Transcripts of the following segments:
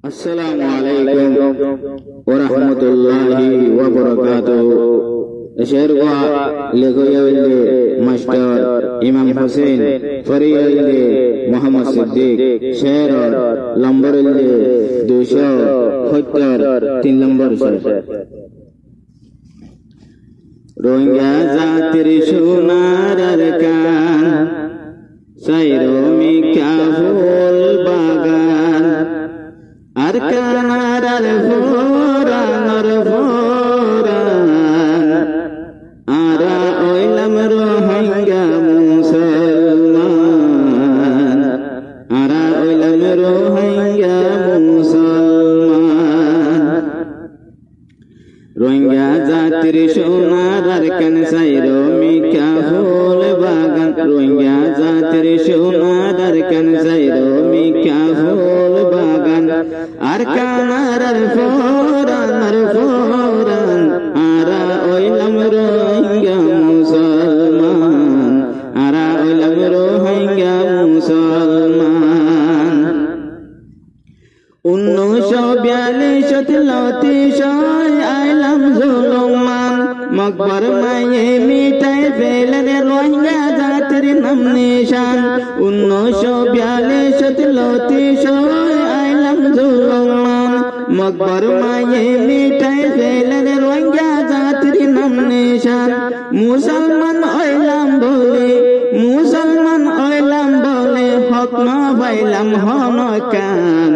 Assalamualaikum warahmatullahi wabarakatuh. Syarwa legoyawilde Master Imam Hussein Fariyalde Muhammad Siddiq Syaror Lamborilde 270 3 নম্বর Syar Rohingya zatir sonar arkan Sairo mika ful bagan Arkan aral furan Ara oilam Rohingya Musalman Ara oilam Rohingya Musalman Rohingya zatir sonar arkan Sairo mika ful bagan Rohingya zatir sonar arkan Sairo mika ful bagan Arkan aral furan Ara oilam Rohingya Musalman Ara oilam Rohingya Musalman 1942 আইলাম জুলুমান মকবর মায়ে মিটাই ফেলেন রোহিঙ্গা জাতির নাম নিশান 1942 আইলাম জুলুমান মকবর মায়ে মিটাই ফেলেন রোহিঙ্গা জাতির নাম নিশান মুসলমান হইলাম বলে হক না পাইলাম হনকান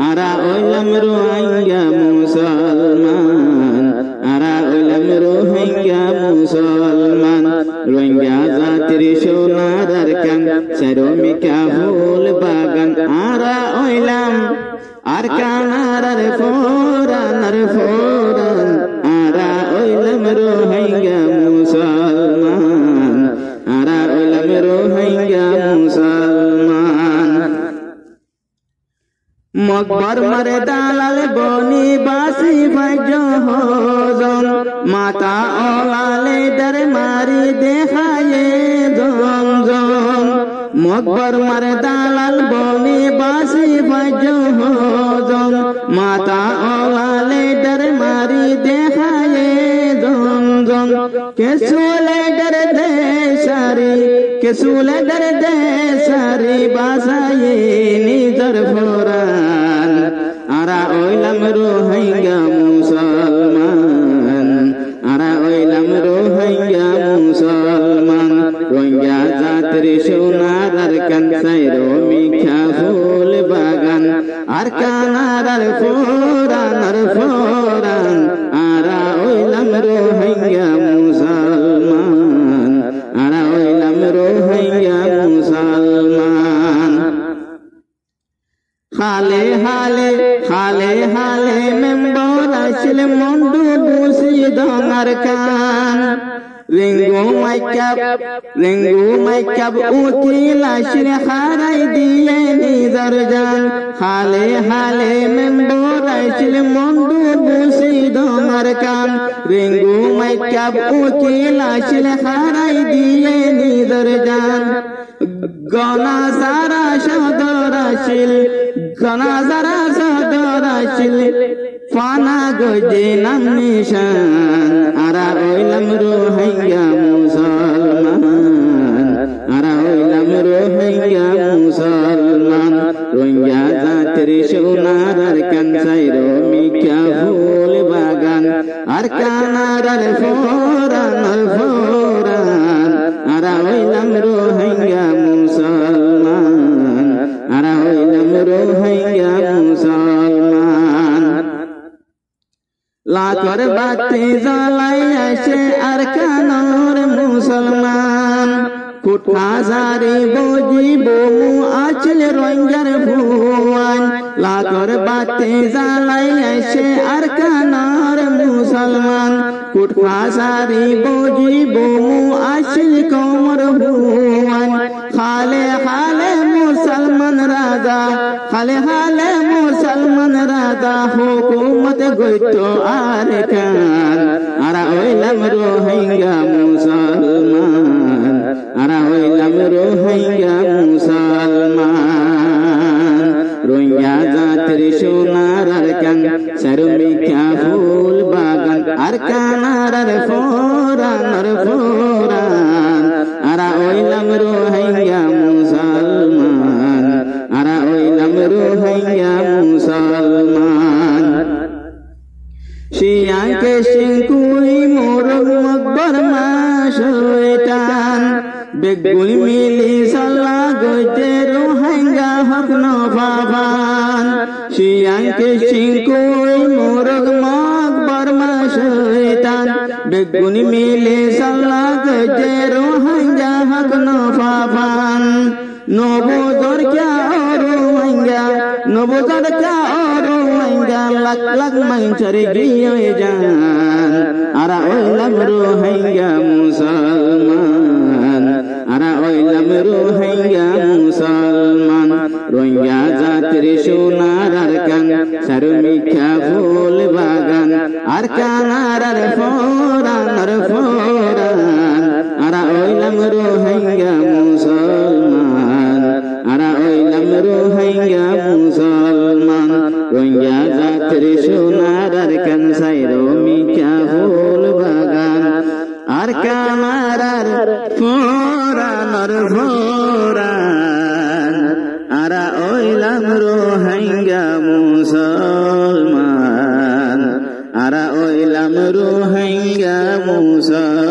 আরা ওইলাম রোহিঙ্গা মুসলমান আরা ওইলাম রোহিঙ্গা মুসলমান রোহিঙ্গা জাতির সোনার আরকান সারমিকা ফুল বাগান আরা ওইলাম আরকান আরার ফোরান আরা ওইলাম রোহিঙ্গা মুসলমান আরা ওইলাম রোহিঙ্গা মুসলমান মকবর মারে দালাল বনি বাসি ভাজন মাতা ওলালে দর মারি দেখায়ে জন মকবর মারে দালাল বনি বাসি ভাজন মাতা ওলালে দর মারি দেখায়ে জন কেসুলে দর দে সারি বাসায়ে নিজর ফোরান আরা ওইলাম রোহিঙ্গা মুসলমান আরা ওইলাম রোহিঙ্গা মুসলমান রোহিঙ্গা জাতির সোনার আরকান সাইরো মিঠা ফুল বাগান আরকান আরার ফোরান আরা ওইলাম রোহিঙ্গা মুসলমান আরা ওইলাম রোহিঙ্গা মুসলমান হালে মেম্বর আসিল মন্ডু বুসি দনার কান রিঙ্গু মাইকাব উকিল আসিল হারাই দিয়ে নিজর জান হালে মেম্বর আসিল মন্ডু বুসি দনার কান রিঙ্গু মাইকাব উকিল আসিল হারাই দিয়ে নিজর জান গনাজারা সদর আসিল ফানা গজে নাম নিশান আরা ওইলাম রোহিঙ্গা মুসলমান আরা ওইলাম রোহিঙ্গা মুসলমান রোহিঙ্গা জাতির সোনার আরকান সাইরো মিকা ফুল বাগান আরকান আরার ফোরান আরা ওইলাম রোহিঙ্গা মুসলমান আরা ওইলাম রোহিঙ্গা মুসলমান লাখর বাতি জ্বালাই আসে আরকানোর মুসলমান কুঠাজারি বজি বমু আচল রোহিঙ্গার ভুয়ান লাখর বাতি জ্বালাই আসে আরকানোর মুসলমান কুঠাজারি বজি বমু আচল কোমর ভুয়ান খালে মুসলমান রাজা হুকুমত গইতো আরকান আরা ওইলাম রোহিঙ্গা মুসলমান আরা ওইলাম রোহিঙ্গা মুসলমান রোহিঙ্গা জাতির সোনার kan sarumika ফুল বাগান আর কানার ফোরান আরা ওইলাম রোহিঙ্গা মুসলমান আরা ওইলাম রোহিঙ্গা মুসলমান শিয়াকে সিংকুই মোরগ মকবর মা শয়তান বেগুল মিলি সাল্লা গইতে রোহিঙ্গা হক নফাবান শিয়াকে সিংকুই মোরগ মকবর মা শয়তান বেগুল মিলি সাল্লা গইতে রোহিঙ্গা হক নফাবান নবুদর ক্যা রোহিঙ্গা নবুদর ক্যা রোহিঙ্গা লাখ লাখ মানুষের গিয়ে যান আরা ওইলাম রোহিঙ্গা মুসলমান আরা ওইলাম রোহিঙ্গা মুসলমান রোহিঙ্গা জাতির সোনার আরকান সারুমিখা ফুল বাগান আরকান আর ফোরান আরা ওইলাম রোহিঙ্গা মুসলমান আরা ওইলাম রোহিঙ্গা মুসলমান রোহিঙ্গা জাতির সোনার আরকান সারুমিখা ফুল বাগান আরকান আর ফোরান আরা ওইলাম রোহিঙ্গা মুসলমান আরা ওইলাম রোহিঙ্গা মুসলমান